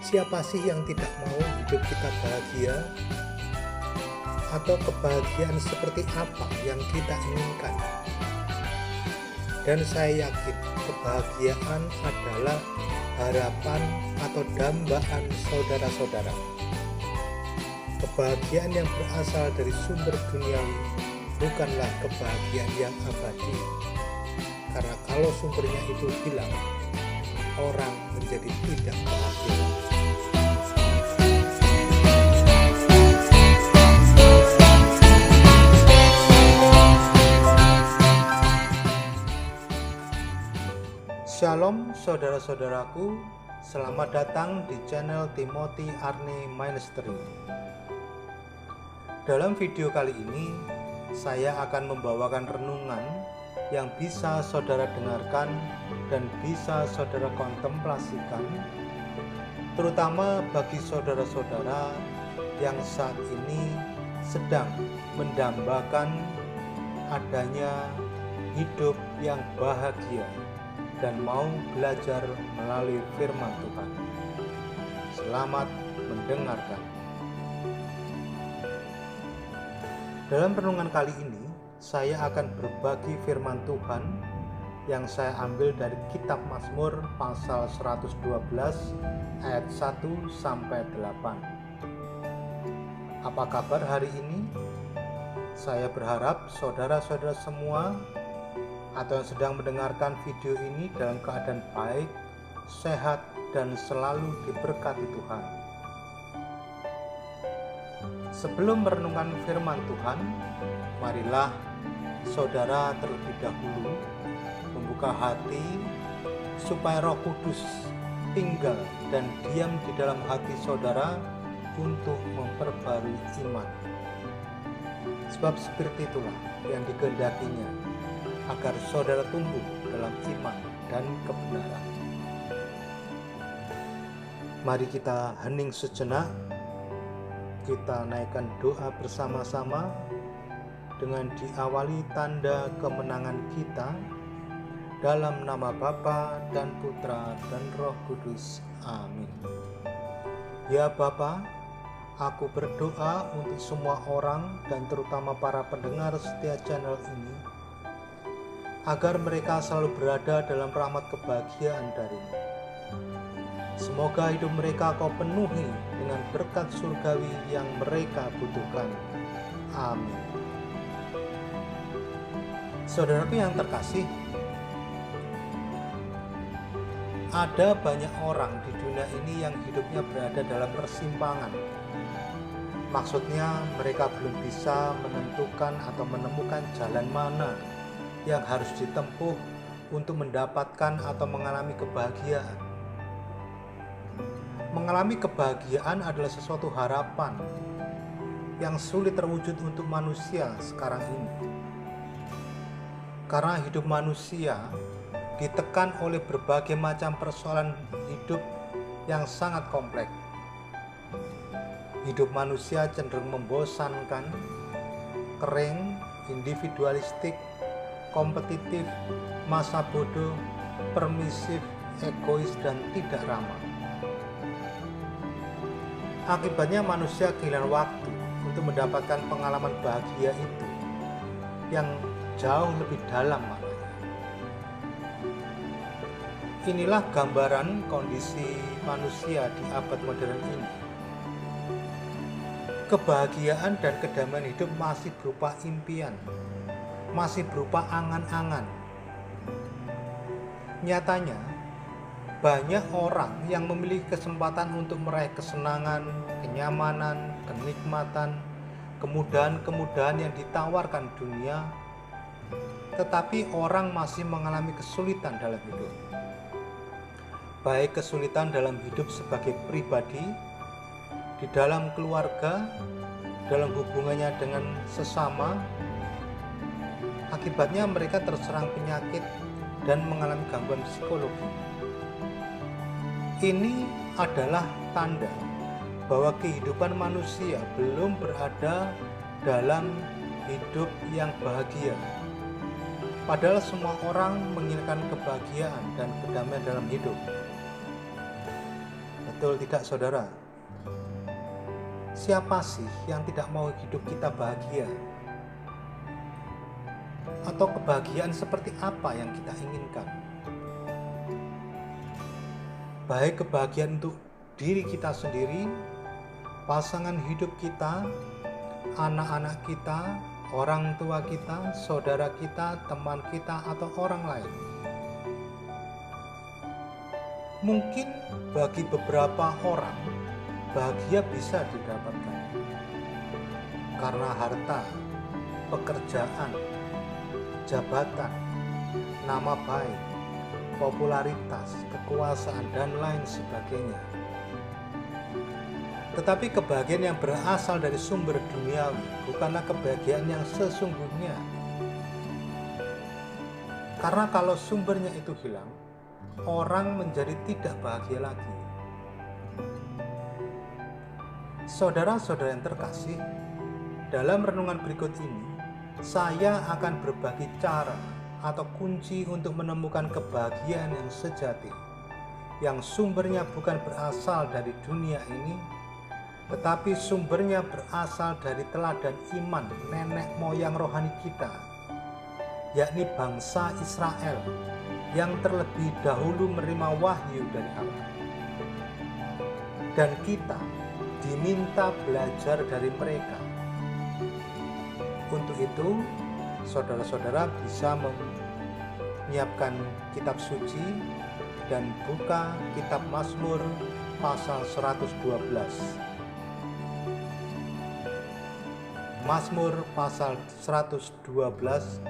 Siapa sih yang tidak mau hidup kita bahagia? Atau kebahagiaan seperti apa yang kita inginkan? Dan saya yakin kebahagiaan adalah harapan atau dambaan saudara-saudara. Kebahagiaan yang berasal dari sumber duniawi bukanlah kebahagiaan yang abadi. Karena kalau sumbernya itu hilang, orang menjadi tidak bahagia. Shalom saudara-saudaraku, selamat datang di channel Timothy Arne Ministry. Dalam video kali ini, saya akan membawakan renungan yang bisa saudara dengarkan dan bisa saudara kontemplasikan, terutama bagi saudara-saudara yang saat ini sedang mendambakan adanya hidup yang bahagia dan mau belajar melalui firman Tuhan. Selamat mendengarkan. Dalam renungan kali ini, saya akan berbagi firman Tuhan yang saya ambil dari kitab Mazmur pasal 112 ayat 1 sampai 8. Apa kabar hari ini? Saya berharap saudara-saudara semua atau yang sedang mendengarkan video ini dalam keadaan baik, sehat, dan selalu diberkati Tuhan. Sebelum merenungkan firman Tuhan, marilah saudara terlebih dahulu membuka hati supaya Roh Kudus tinggal dan diam di dalam hati saudara untuk memperbarui iman. Sebab seperti itulah yang dikehendakinya, agar saudara tumbuh dalam iman dan kebenaran. Mari kita hening sejenak, kita naikkan doa bersama-sama dengan diawali tanda kemenangan kita dalam nama Bapa dan Putra dan Roh Kudus. Amin. Ya Bapa, aku berdoa untuk semua orang dan terutama para pendengar setia channel ini, agar mereka selalu berada dalam rahmat kebahagiaan dari-Mu. Semoga hidup mereka Kau penuhi dengan berkat surgawi yang mereka butuhkan. Amin. Saudaraku yang terkasih, ada banyak orang di dunia ini yang hidupnya berada dalam persimpangan. Maksudnya mereka belum bisa menentukan atau menemukan jalan mana yang harus ditempuh untuk mendapatkan atau mengalami kebahagiaan. Mengalami kebahagiaan adalah sesuatu harapan yang sulit terwujud untuk manusia sekarang ini. Karena hidup manusia ditekan oleh berbagai macam persoalan hidup yang sangat kompleks. Hidup manusia cenderung membosankan, kering, individualistik, kompetitif, masa bodoh, permisif, egois, dan tidak ramah. Akibatnya manusia kehilangan waktu untuk mendapatkan pengalaman bahagia itu yang jauh lebih dalam maknanya. Inilah gambaran kondisi manusia di abad modern ini. Kebahagiaan dan kedamaian hidup masih berupa impian, masih berupa angan-angan. Nyatanya, banyak orang yang memiliki kesempatan untuk meraih kesenangan, kenyamanan, kenikmatan, kemudahan-kemudahan yang ditawarkan dunia, tetapi orang masih mengalami kesulitan dalam hidup. Baik kesulitan dalam hidup sebagai pribadi, di dalam keluarga, dalam hubungannya dengan sesama. Akibatnya mereka terserang penyakit dan mengalami gangguan psikologi. Ini adalah tanda bahwa kehidupan manusia belum berada dalam hidup yang bahagia. Padahal semua orang menginginkan kebahagiaan dan kedamaian dalam hidup. Betul tidak, saudara? Siapa sih yang tidak mau hidup kita bahagia? Atau kebahagiaan seperti apa yang kita inginkan? Baik kebahagiaan untuk diri kita sendiri, pasangan hidup kita, anak-anak kita, orang tua kita, saudara kita, teman kita, atau orang lain. Mungkin bagi beberapa orang, bahagia bisa didapatkan karena harta, pekerjaan, jabatan, nama baik, popularitas, kekuasaan, dan lain sebagainya. Tetapi kebahagiaan yang berasal dari sumber duniawi bukanlah kebahagiaan yang sesungguhnya. Karena kalau sumbernya itu hilang, orang menjadi tidak bahagia lagi. Saudara-saudara yang terkasih, dalam renungan berikut ini, saya akan berbagi cara atau kunci untuk menemukan kebahagiaan yang sejati, yang sumbernya bukan berasal dari dunia ini, tetapi sumbernya berasal dari teladan iman nenek moyang rohani kita, yakni bangsa Israel yang terlebih dahulu menerima wahyu dari Allah. Dan kita diminta belajar dari mereka. Untuk itu, saudara-saudara bisa menyiapkan kitab suci dan buka kitab Mazmur pasal 112. Mazmur pasal 112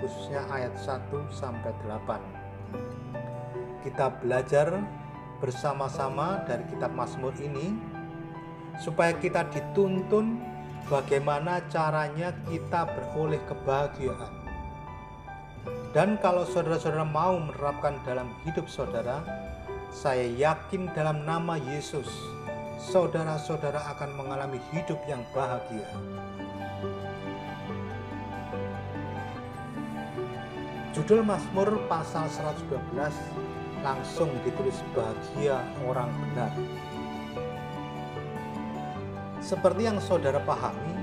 khususnya ayat 1 sampai 8. Kita belajar bersama-sama dari kitab Mazmur ini supaya kita dituntun bagaimana caranya kita beroleh kebahagiaan. Dan kalau saudara-saudara mau menerapkan dalam hidup saudara, saya yakin dalam nama Yesus, saudara-saudara akan mengalami hidup yang bahagia. Judul Mazmur pasal 112 langsung ditulis bahagia orang benar. Seperti yang saudara pahami,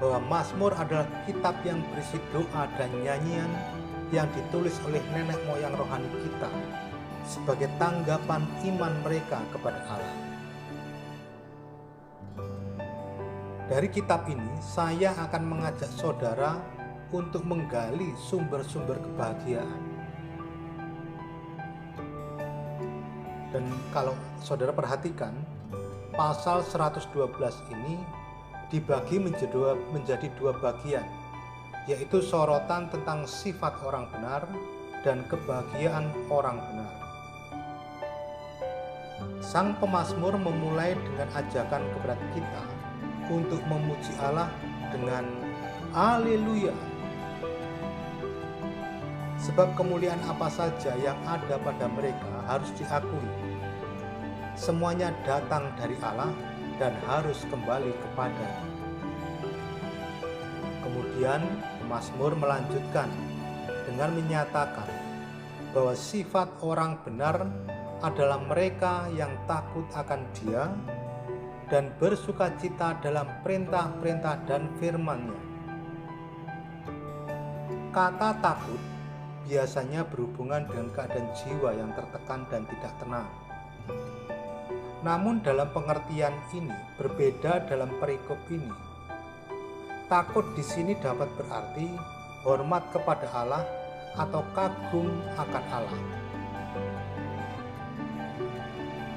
bahwa Mazmur adalah kitab yang berisi doa dan nyanyian yang ditulis oleh nenek moyang rohani kita sebagai tanggapan iman mereka kepada Allah. Dari kitab ini, saya akan mengajak saudara untuk menggali sumber-sumber kebahagiaan. Dan kalau saudara perhatikan, pasal 112 ini dibagi menjadi dua bagian, yaitu sorotan tentang sifat orang benar dan kebahagiaan orang benar. Sang pemazmur memulai dengan ajakan kepada kita untuk memuji Allah dengan Haleluya. Sebab kemuliaan apa saja yang ada pada mereka harus diakui. Semuanya datang dari Allah dan harus kembali kepadanya. Kemudian pemazmur melanjutkan dengan menyatakan bahwa sifat orang benar adalah mereka yang takut akan Dia dan bersukacita dalam perintah-perintah dan firman-Nya. Kata takut biasanya berhubungan dengan keadaan jiwa yang tertekan dan tidak tenang. Namun dalam pengertian ini berbeda dalam perikop ini. Takut di sini dapat berarti hormat kepada Allah atau kagum akan Allah.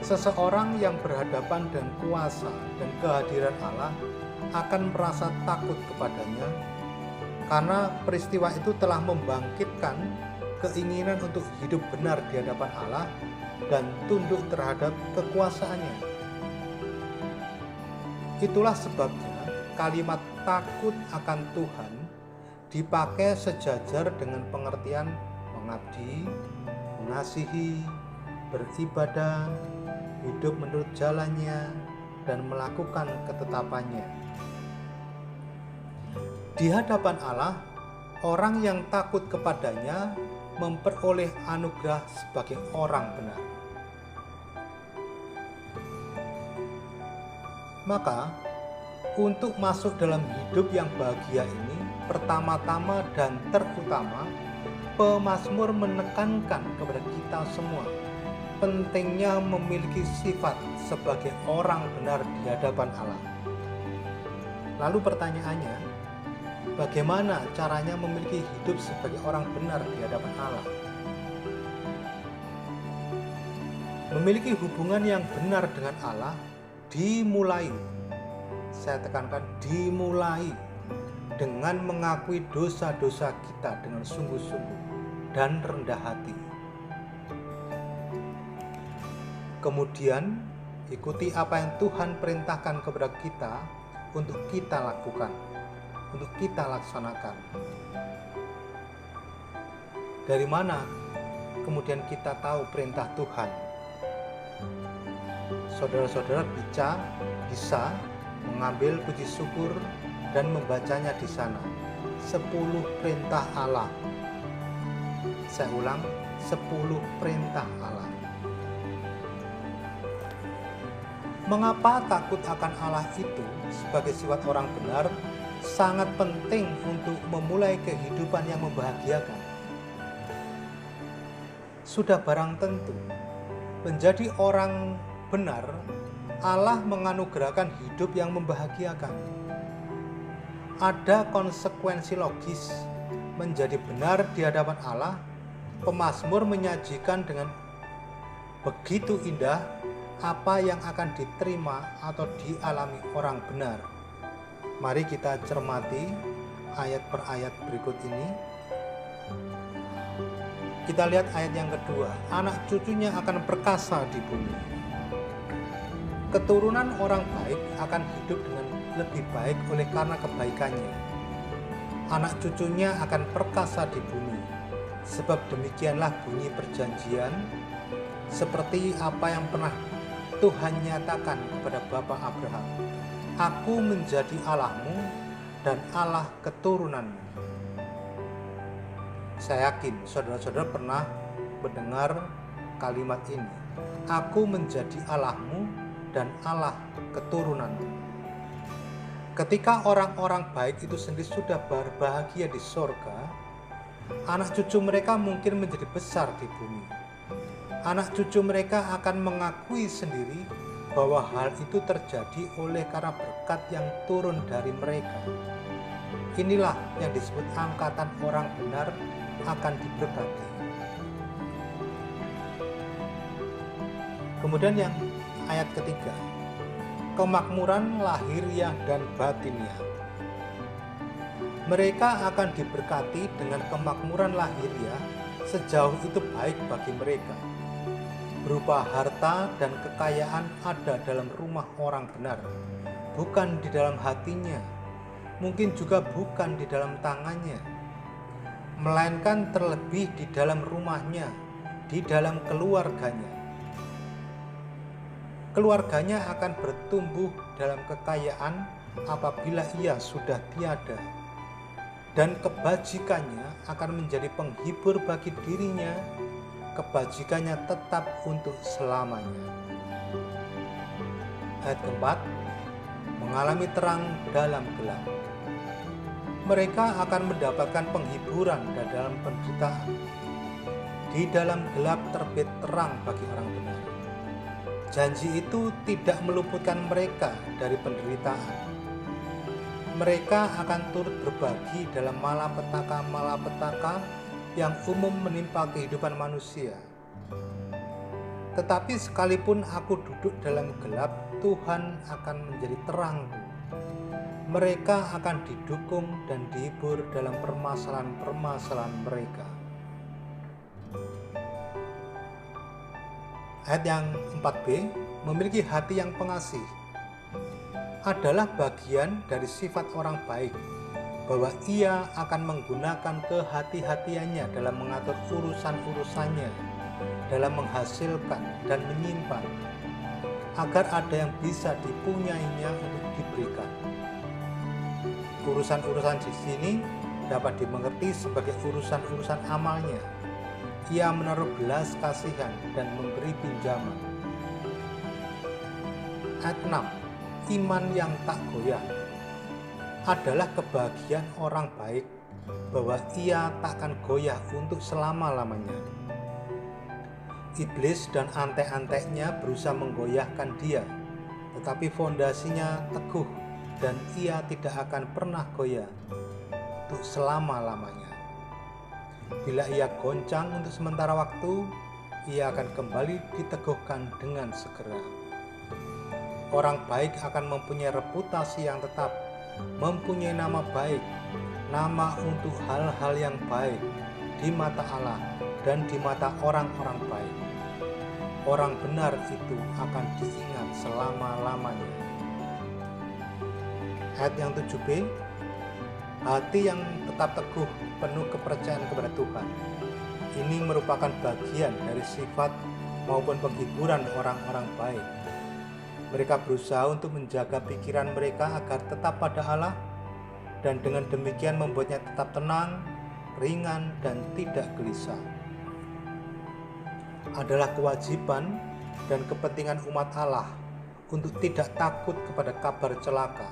Seseorang yang berhadapan dengan kuasa dan kehadiran Allah akan merasa takut kepadanya karena peristiwa itu telah membangkitkan keinginan untuk hidup benar di hadapan Allah dan tunduk terhadap kekuasaannya. Itulah sebabnya kalimat takut akan Tuhan dipakai sejajar dengan pengertian mengabdi, mengasihi, beribadah, hidup menurut jalannya, dan melakukan ketetapannya. Di hadapan Allah, orang yang takut kepadanya memperoleh anugerah sebagai orang benar. Maka, untuk masuk dalam hidup yang bahagia ini, pertama-tama dan terutama, pemazmur menekankan kepada kita semua pentingnya memiliki sifat sebagai orang benar di hadapan Allah. Lalu pertanyaannya, bagaimana caranya memiliki hidup sebagai orang benar di hadapan Allah? Memiliki hubungan yang benar dengan Allah dimulai, saya tekankan dimulai, dengan mengakui dosa-dosa kita dengan sungguh-sungguh dan rendah hati. Kemudian ikuti apa yang Tuhan perintahkan kepada kita untuk kita lakukan, untuk kita laksanakan. Dari mana kemudian kita tahu perintah Tuhan? Saudara-saudara bisa mengambil puji syukur dan membacanya di sana. 10 perintah Allah. Saya ulang, 10 perintah Allah. Mengapa takut akan Allah itu sebagai sifat orang benar sangat penting untuk memulai kehidupan yang membahagiakan? Sudah barang tentu, menjadi orang benar, Allah menganugerahkan hidup yang membahagiakan. Ada konsekuensi logis menjadi benar di hadapan Allah. Pemazmur menyajikan dengan begitu indah apa yang akan diterima atau dialami orang benar. Mari kita cermati ayat per ayat berikut ini. Kita lihat ayat yang kedua, anak cucunya akan perkasa di bumi. Keturunan orang baik akan hidup dengan lebih baik oleh karena kebaikannya. Anak cucunya akan perkasa di bumi, sebab demikianlah bunyi perjanjian, seperti apa yang pernah Tuhan nyatakan kepada Bapa Abraham. Aku menjadi Allahmu dan Allah keturunanmu. Saya yakin saudara-saudara pernah mendengar kalimat ini. Aku menjadi Allahmu dan Allah keturunanmu. Ketika orang-orang baik itu sendiri sudah berbahagia di sorga, anak cucu mereka mungkin menjadi besar di bumi. Anak cucu mereka akan mengakui sendiri bahwa hal itu terjadi oleh karena berkat yang turun dari mereka. Inilah yang disebut angkatan orang benar akan diberkati. Kemudian yang ayat ketiga, kemakmuran lahiriah dan batiniah. Mereka akan diberkati dengan kemakmuran lahiriah sejauh itu baik bagi mereka. Berupa harta dan kekayaan ada dalam rumah orang benar, bukan di dalam hatinya, mungkin juga bukan di dalam tangannya, melainkan terlebih di dalam rumahnya, di dalam keluarganya. Keluarganya akan bertumbuh dalam kekayaan apabila ia sudah tiada, dan kebajikannya akan menjadi penghibur bagi dirinya. Kebajikannya tetap untuk selamanya. Ayat keempat, mengalami terang dalam gelap. Mereka akan mendapatkan penghiburan dan dalam penderitaan. Di dalam gelap terbit terang bagi orang benar. Janji itu tidak meluputkan mereka dari penderitaan. Mereka akan turut berbagi dalam malapetaka yang umum menimpa kehidupan manusia. Tetapi sekalipun aku duduk dalam gelap, Tuhan akan menjadi terangku. Mereka akan didukung dan dihibur dalam permasalahan-permasalahan mereka. Ayat yang 4b, memiliki hati yang pengasih adalah bagian dari sifat orang baik, bahwa ia akan menggunakan kehati-hatiannya dalam mengatur urusan-urusannya, dalam menghasilkan dan menyimpan, agar ada yang bisa dipunyainya untuk diberikan. Urusan-urusan di sini dapat dimengerti sebagai urusan-urusan amalnya. Ia menaruh belas kasihan dan memberi pinjaman. Ayat 6, iman yang tak goyah adalah kebahagiaan orang baik, bahwa ia takkan goyah untuk selama-lamanya. Iblis dan antek-anteknya berusaha menggoyahkan dia, tetapi fondasinya teguh dan ia tidak akan pernah goyah untuk selama-lamanya. Bila ia goncang untuk sementara waktu, ia akan kembali diteguhkan dengan segera. Orang baik akan mempunyai reputasi yang tetap, mempunyai nama baik, nama untuk hal-hal yang baik di mata Allah dan di mata orang-orang baik. Orang benar itu akan diingat selama-lamanya. Ayat yang 7b, hati yang tetap teguh penuh kepercayaan kepada Tuhan. Ini merupakan bagian dari sifat maupun penghiburan orang-orang baik. Mereka berusaha untuk menjaga pikiran mereka agar tetap pada Allah, dan dengan demikian membuatnya tetap tenang, ringan, dan tidak gelisah. Adalah kewajiban dan kepentingan umat Allah untuk tidak takut kepada kabar celaka.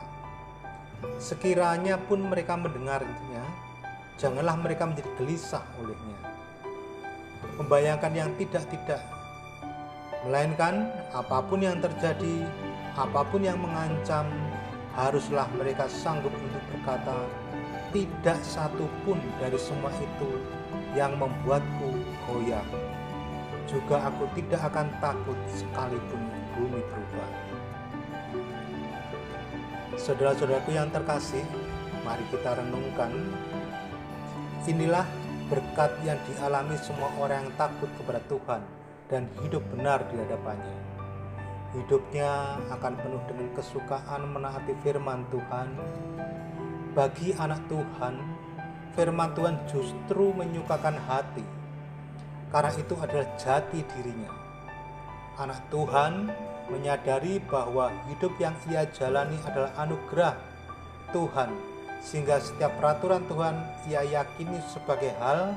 Sekiranya pun mereka mendengarnya, janganlah mereka menjadi gelisah olehnya, membayangkan yang tidak-tidak, melainkan apapun yang terjadi, apapun yang mengancam, haruslah mereka sanggup untuk berkata, tidak satu pun dari semua itu yang membuatku goyah. Juga aku tidak akan takut sekalipun bumi berubah. Saudara-saudaraku yang terkasih, mari kita renungkan. Inilah berkat yang dialami semua orang yang takut kepada Tuhan dan hidup benar di hadapannya. Hidupnya akan penuh dengan kesukaan menaati firman Tuhan. Bagi anak Tuhan, firman Tuhan justru menyukakan hati, karena itu adalah jati dirinya. Anak Tuhan menyadari bahwa hidup yang ia jalani adalah anugerah Tuhan, sehingga setiap peraturan Tuhan ia yakini sebagai hal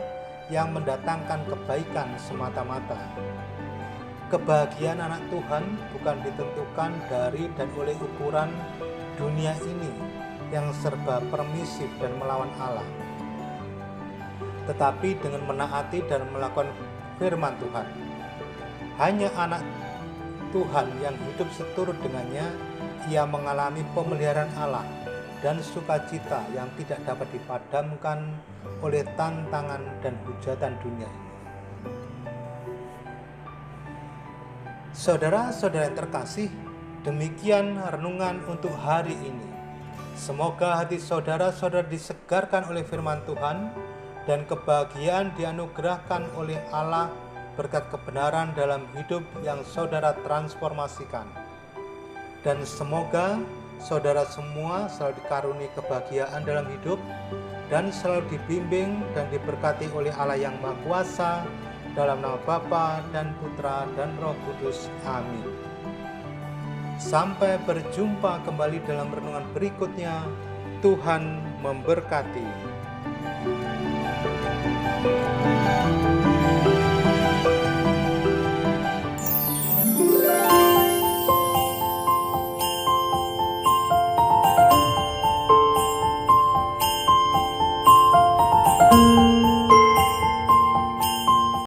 yang mendatangkan kebaikan semata-mata. Kebahagiaan anak Tuhan bukan ditentukan dari dan oleh ukuran dunia ini yang serba permisif dan melawan Allah, tetapi dengan menaati dan melakukan firman Tuhan. Hanya anak Tuhan yang hidup seturut dengannya, ia mengalami pemeliharaan Allah dan sukacita yang tidak dapat dipadamkan oleh tantangan dan hujatan dunia ini. Saudara-saudara yang terkasih, demikian renungan untuk hari ini. Semoga hati saudara-saudara disegarkan oleh firman Tuhan dan kebahagiaan dianugerahkan oleh Allah berkat kebenaran dalam hidup yang saudara transformasikan. Dan semoga saudara semua selalu dikaruniai kebahagiaan dalam hidup dan selalu dibimbing dan diberkati oleh Allah yang Maha Kuasa, dalam nama Bapa dan Putra dan Roh Kudus. Amin. Sampai berjumpa kembali dalam renungan berikutnya. Tuhan memberkati.